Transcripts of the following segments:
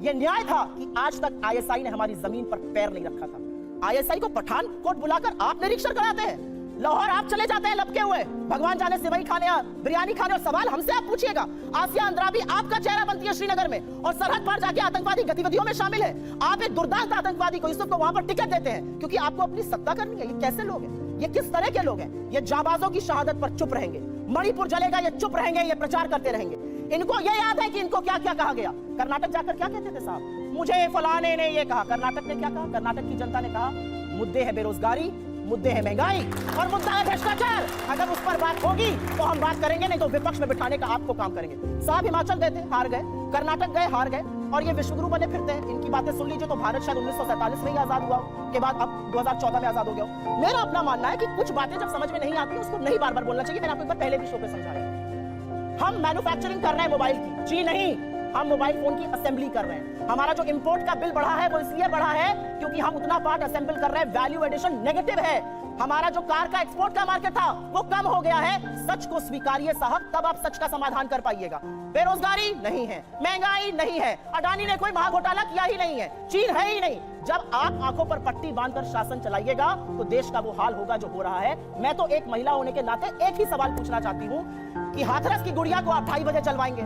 यह न्याय था कि आज तक आईएसआई ने हमारी जमीन पर पैर नहीं रखा था। आईएसआई को पठानकोट बुलाकर आप निरीक्षण कराते हैं, लाहौर आप चले जाते हैं लपके हुए, भगवान जाने सेवई खाने बिरयानी खाने, और सवाल हमसे आप पूछिएगा। आसिया अंद्राबी आपका चेहरा बनती है श्रीनगर में और सरहद पार जाके आतंकवादी गतिविधियों में शामिल है। आप एक दुर्दांत आतंकवादी को, यूसुफ को वहां पर टिकट देते हैं क्योंकि आपको अपनी सत्ता करनी है। ये कैसे लोग हैं? ये किस तरह के लोग हैं? ये जाबाजों की शहादत पर चुप रहेंगे, मणिपुर जलेगा ये चुप रहेंगे, ये प्रचार करते रहेंगे। इनको ये याद है कि इनको क्या क्या कहा गया। कर्नाटक जाकर क्या कहते थे साहब? मुझे फलाने ने ये कहा। कर्नाटक ने क्या कहा? कर्नाटक की जनता ने कहा मुद्दे है बेरोजगारी, मुद्दे है महंगाई और मुद्दा है भ्रष्टाचार। अगर उस पर बात होगी तो हम बात करेंगे, नहीं तो विपक्ष में बिठाने का आपको काम करेंगे। साहब हिमाचल गए थे, हार गए, कर्नाटक गए, हार गए, और ये विश्वगुरु बने फिरते हैं। इनकी बातें सुन लीजिए तो भारत शायद 1947 में ही आजाद हुआ के बाद अब 2014 में आजाद हो गया। मेरा अपना मानना है कि कुछ बातें जब समझ में नहीं आती उसको नहीं बार बार बोलना चाहिए। मैंने आपको एक बार पहले भी शो पे समझाया। हम मैन्युफैक्चरिंग कर रहे हैं मोबाइल की, जी नहीं, हम मोबाइल फोन की असेंबली कर रहे हैं। हमारा जो इंपोर्ट का बिल बढ़ा है वो इसलिए बढ़ा है क्योंकि हम उतना पार्ट असेंबल कर रहे हैं, वैल्यू एडिशन नेगेटिव है। हमारा जो कार का एक्सपोर्ट का मार्केट था वो कम हो गया है। सच को स्वीकारिए साहब, तब आप सच का समाधान कर पाइएगा। बेरोजगारी नहीं है, महंगाई नहीं है, अडानी ने कोई महाघोटाला किया ही नहीं है, चीन है ही नहीं। जब आप आंखों पर पट्टी बांधकर शासन चलाइएगा तो देश का वो हाल होगा जो हो रहा है। मैं तो एक महिला होने के नाते एक ही सवाल पूछना चाहती हूँ कि हाथरस की गुड़िया को आप 2:30 बजे चलवाएंगे,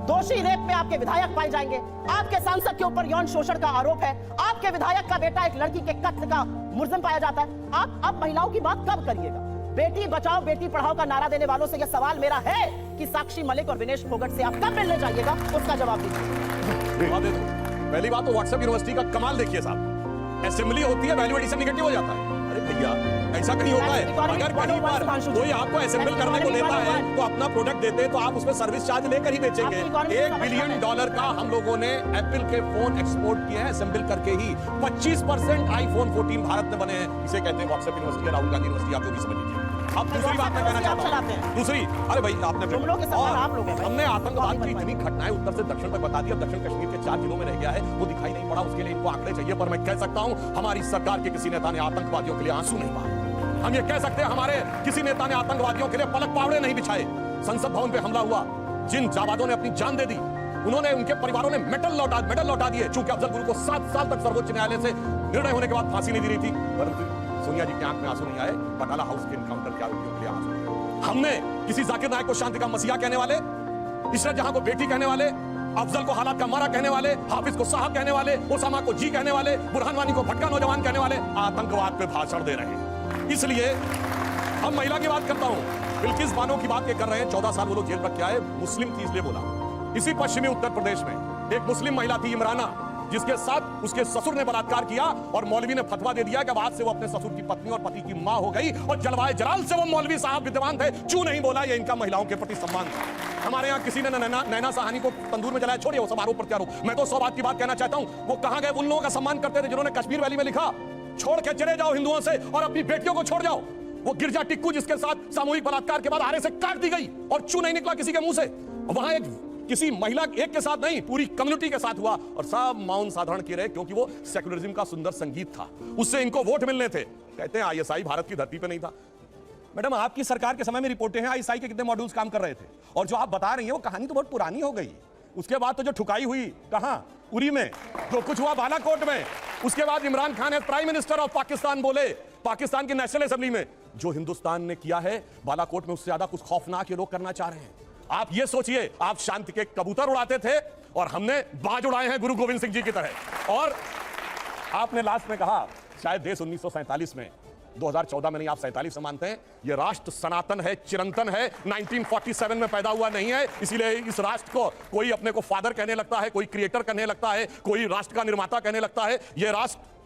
दोषी रेप में आपके विधायक पाए जाएंगे, आपके सांसद के ऊपर यौन शोषण का आरोप है, आपके विधायक का बेटा एक लड़की के कत्ल का मुलजिम पाया जाता है। आप अब महिलाओं की बात कब करिएगा? बेटी बचाओ बेटी पढ़ाओ का नारा देने वालों से यह सवाल मेरा है कि साक्षी मलिक और विनेश फोगट से आप कब मिलने जाइएगा, उसका जवाब दीजिए। पहली बात तो व्हाट्सएप यूनिवर्सिटी का कमाल देखिए साहब, असेंबली होती है, वैल्यू एडिशन निगेटिव हो जाता है। अरे भैया ऐसा कहीं होता है? अगर कहीं पर कोई आपको असेंबल करने को देता है तो अपना प्रोडक्ट देते हैं तो आप उसमें सर्विस चार्ज लेकर ही बेचेंगे। $1 बिलियन का हम लोगों ने एप्पल के फोन एक्सपोर्ट किए हैं असेंबल करके ही। 25% आईफोन 14 भारत में बने हैं। इसे कहते हैं WhatsApp university, Rahul Gandhi university, आप जो भी समझ लीजिए। अब दूसरी बात मैं कहना चाहता हूं, दूसरी, अरे भाई आपने हमने आतंकवाद की इतनी घटनाएं उत्तर से दक्षिण में बता दी, अब दक्षिण कश्मीर के 4 जिलों में रह गया है, वो दिखाई नहीं पड़ा। उसके लिए इनको आंकड़े चाहिए, पर मैं कह सकता हूं हमारी सरकार के किसी नेता ने आतंकवादियों के लिए आंसू नहीं बहाए। हम ये कह सकते हैं हमारे किसी नेता ने आतंकवादियों के लिए पलक पावड़े नहीं बिछाए। संसद भवन पे हमला हुआ, जिन जाबाजों ने अपनी जान दे दी, उन्होंने, उनके परिवारों ने मेडल लौटा दिए। चूंकि अफजल गुरु को 7 साल तक सर्वोच्च न्यायालय से निर्णय होने के बाद फांसी नहीं दी रही थी, परंतु सोनिया जी की आंख में आंसू नहीं आए। बटाला हाउस के एनकाउंटर के आरोपियों के लिए आंसू। हमने किसी जाकिर नायक को शांति का मसीहा कहने वाले, इशरत जहां को बेटी कहने वाले, अफजल को हालात का मारा कहने वाले, हाफिज को साहब कहने वाले, ओसामा को जी कहने वाले, बुरहान वानी को भटका नौजवान कहने वाले आतंकवाद पे भाषण दे रहे हैं। इसलिए हम महिला की बात करता हूं, बिल्किस बानो की बात कर रहे हैं। 14 साल वो लोग जेल रख के आए, मुस्लिम थी इसलिए बोला। इसी पश्चिमी उत्तर प्रदेश में एक मुस्लिम महिला थी इमराना, जिसके साथ उसके ससुर ने बलात्कार किया और मौलवी ने फतवा दे दिया कि बाद से वो अपने ससुर की पत्नी और पति की मां हो गई। और जलवाए जलाल से वो मौलवी साहब विद्यमान थे, क्यों नहीं बोला? ये इनका महिलाओं के प्रति सम्मान था। हमारे यहाँ किसी ने नैना साहनी को तंदूर में जलाया, छोड़िए वो सब आरोप प्रत्यारोप। मैं तो 100 बात की बात कहना चाहता हूं, वो कहां गए उन लोगों का सम्मान करते थे जिन्होंने कश्मीर वैली में लिखा छोड़ के चले जाओ हिंदुओं से और अपनी बेटियों को छोड़ जाओ। वो गिरजा टिक्कू जिसके साथ सामूहिक बलात्कार के बाद आरे से काट दी गई और चू नहीं निकला किसी के मुंह से। वहां एक किसी महिला एक के साथ नहीं, पूरी कम्युनिटी के साथ हुआ और सब मौन साधारण किए रहे क्योंकि वो सेकुलरिज्म का सुंदर संगीत था, उससे इनको वोट मिलने थे। कहते हैं आईएसआई भारत की धरती पे नहीं था। मैडम आपकी सरकार के समय में रिपोर्टें हैं आईएसआई के कितने मॉड्यूल्स काम कर रहे थे, और जो आप बता रही हैं वो कहानी तो बहुत पुरानी हो गई। उसके बाद तो जो ठुकाई हुई कहां, उरी में, जो कुछ हुआ बालाकोट में, उसके बाद इमरान खान है प्राइम मिनिस्टर ऑफ पाकिस्तान बोले पाकिस्तान की नेशनल असेंबली में, जो हिंदुस्तान ने किया है बालाकोट में उससे ज्यादा कुछ खौफनाक ये लोग करना चाह रहे हैं। आप ये सोचिए, आप शांति के कबूतर उड़ाते थे और हमने बाज उड़ाए हैं गुरु गोविंद सिंह जी की तरह। और आपने लास्ट में कहा शायद देश 1947 में, 2014 में नहीं, आप 47 से मानते हैं, ये राष्ट्र सनातन है, चिरंतन है, 1947 में पैदा हुआ नहीं है। इसीलिए इस राष्ट्र को कोई अपने को फादर कहने लगता है, कोई क्रिएटर कहने लगता है, कोई राष्ट्र का निर्माता कहने लगता है। ये राष्ट्र